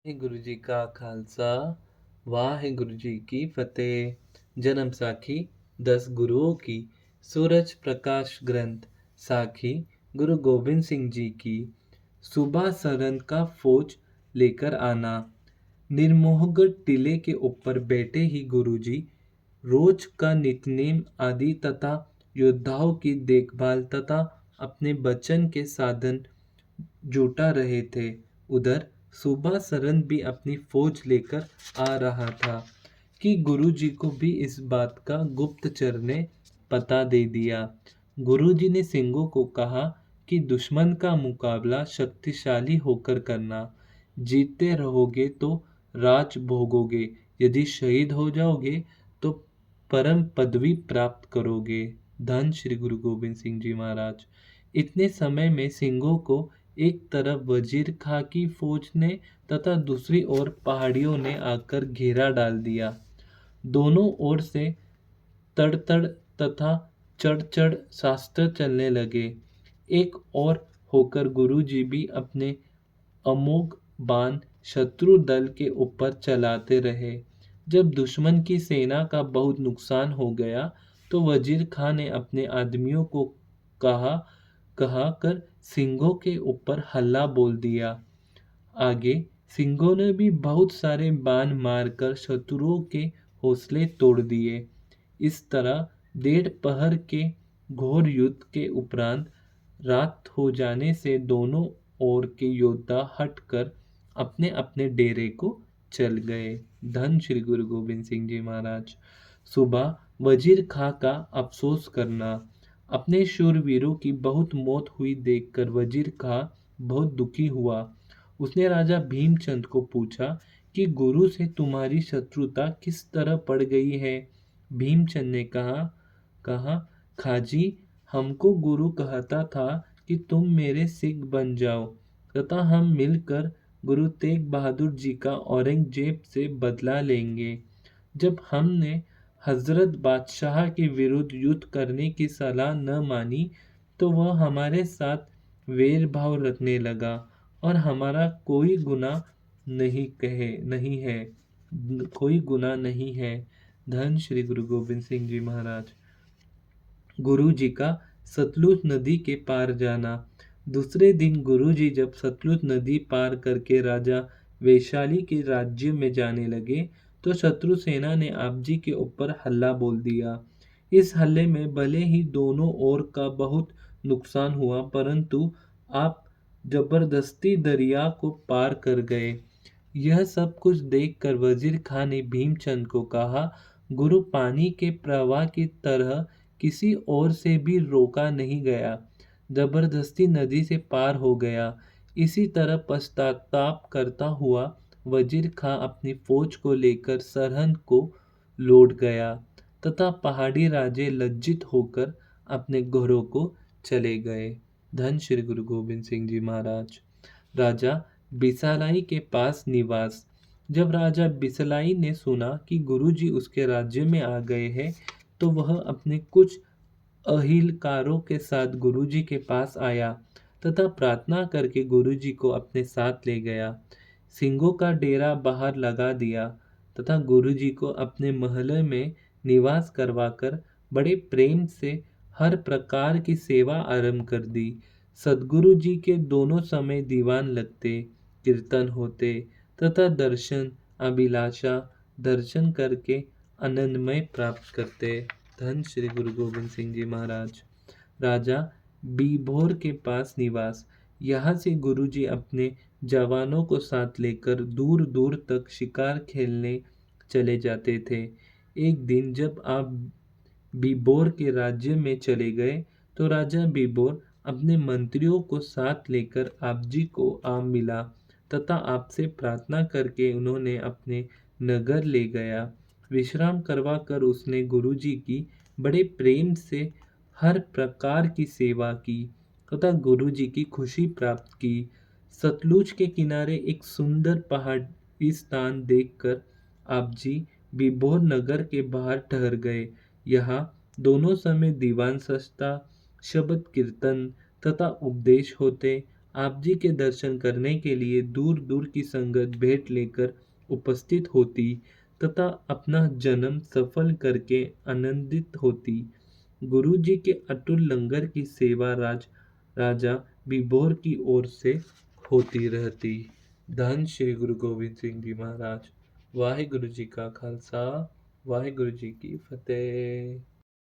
गुरु जी का खालसा वाहिगुरु जी की फतेह। जन्म साखी 10 गुरुओं की। सूरज प्रकाश ग्रंथ साखी गुरु गोबिंद सिंह जी की। सुबह सरन का फौज लेकर आना। निर्मोहगढ़ टीले के ऊपर बैठे ही गुरुजी रोज का नित्यनेम आदि तथा योद्धाओं की देखभाल तथा अपने बचन के साधन जुटा रहे थे। उधर सुबह सरन भी अपनी फौज लेकर आ रहा था कि गुरुजी को भी इस बात का गुप्तचर ने पता दे दिया। गुरुजी ने सिंगों को कहा कि दुश्मन का मुकाबला शक्तिशाली होकर करना। जीतते रहोगे तो राज भोगोगे, यदि शहीद हो जाओगे तो परम पदवी प्राप्त करोगे। धन श्री गुरु गोबिंद सिंह जी महाराज। इतने समय में सिंगों को एक तरफ वजीर खां की फौज ने तथा दूसरी ओर पहाड़ियों ने आकर घेरा डाल दिया। दोनों ओर से तड़-तड़ तथा चढ़-चढ़ शास्त्र चलने लगे। एक और होकर गुरुजी भी अपने अमोघ बाण शत्रु दल के ऊपर चलाते रहे। जब दुश्मन की सेना का बहुत नुकसान हो गया तो वजीर खां ने अपने आदमियों को कहा कहा कर सिंघों के ऊपर हल्ला बोल दिया। आगे सिंघों ने भी बहुत सारे बाण मारकर शत्रुओं के हौसले तोड़ दिए। इस तरह 1.5 पहर के घोर युद्ध के उपरांत रात हो जाने से दोनों ओर के योद्धा हटकर अपने अपने डेरे को चल गए। धन श्री गुरु गोबिंद सिंह जी महाराज। सुबह वजीर खां का अफसोस करना। अपने शूरवीरों की बहुत मौत हुई देखकर वजीर खां बहुत दुखी हुआ। उसने राजा भीमचंद को पूछा कि गुरु से तुम्हारी शत्रुता किस तरह पड़ गई है। भीमचंद ने कहा खाजी, हमको गुरु कहता था कि तुम मेरे सिख बन जाओ तथा हम मिलकर गुरु तेग बहादुर जी का औरंगजेब से बदला लेंगे। जब हमने हजरत बादशाह के विरुद्ध युद्ध करने की सलाह न मानी तो वह हमारे साथ वैर भाव रखने लगा और हमारा नहीं है कोई गुनाह नहीं है। धन श्री गुरु गोबिंद सिंह जी महाराज। गुरु जी का सतलुज नदी के पार जाना। दूसरे दिन गुरु जी जब सतलुज नदी पार करके राजा वैशाली के राज्य में जाने लगे तो शत्रु सेना ने आप जी के ऊपर हल्ला बोल दिया। इस हल्ले में भले ही दोनों ओर का बहुत नुकसान हुआ परंतु आप जबरदस्ती दरिया को पार कर गए। यह सब कुछ देखकर वजीर खान ने भीमचंद को कहा, गुरु पानी के प्रवाह की तरह किसी और से भी रोका नहीं गया, जबरदस्ती नदी से पार हो गया। इसी तरह पश्चाताप करता हुआ वजीर खां अपनी फौज को लेकर सरहद को लौट गया तथा पहाड़ी राजे लज्जित होकर अपने घरों को चले गए। धन श्री गुरु गोबिंद सिंह जी महाराज। राजा बिसालाई के पास निवास। जब राजा बिसलाई ने सुना कि गुरुजी उसके राज्य में आ गए हैं तो वह अपने कुछ अहिलकारों के साथ गुरुजी के पास आया तथा प्रार्थना करके गुरुजी को अपने साथ ले गया। सिंघों का डेरा बाहर लगा दिया तथा गुरुजी को अपने महल में निवास करवाकर बड़े प्रेम से हर प्रकार की सेवा आरंभ कर दी। सदगुरु जी के दोनों समय दीवान लगते, कीर्तन होते तथा दर्शन अभिलाषा दर्शन करके आनंदमय प्राप्त करते। धन श्री गुरु गोबिंद सिंह जी महाराज। राजा बीभोर के पास निवास। यहाँ से गुरुजी अपने जवानों को साथ लेकर दूर दूर तक शिकार खेलने चले जाते थे। एक दिन जब आप बीबोर के राज्य में चले गए तो राजा बीबोर अपने मंत्रियों को साथ लेकर आप जी को आ मिला तथा आपसे प्रार्थना करके उन्होंने अपने नगर ले गया। विश्राम करवा कर उसने गुरुजी की बड़े प्रेम से हर प्रकार की सेवा की तथा गुरुजी की खुशी प्राप्त की। सतलुज के किनारे एक सुंदर पहाड़ी स्थान देखकर आप जी बीबोर नगर के बाहर ठहर गए। यहाँ दोनों समय दीवान सजता, शब्द कीर्तन तथा उपदेश होते। आप जी के दर्शन करने के लिए दूर दूर की संगत भेंट लेकर उपस्थित होती तथा अपना जन्म सफल करके आनंदित होती। गुरु जी के अतुल लंगर की सेवा राजा बिबोर की ओर से होती रहती। धन श्री गुरु गोबिंद सिंह जी महाराज। वाहे गुरु जी का खालसा, वाहे गुरु जी की फतेह।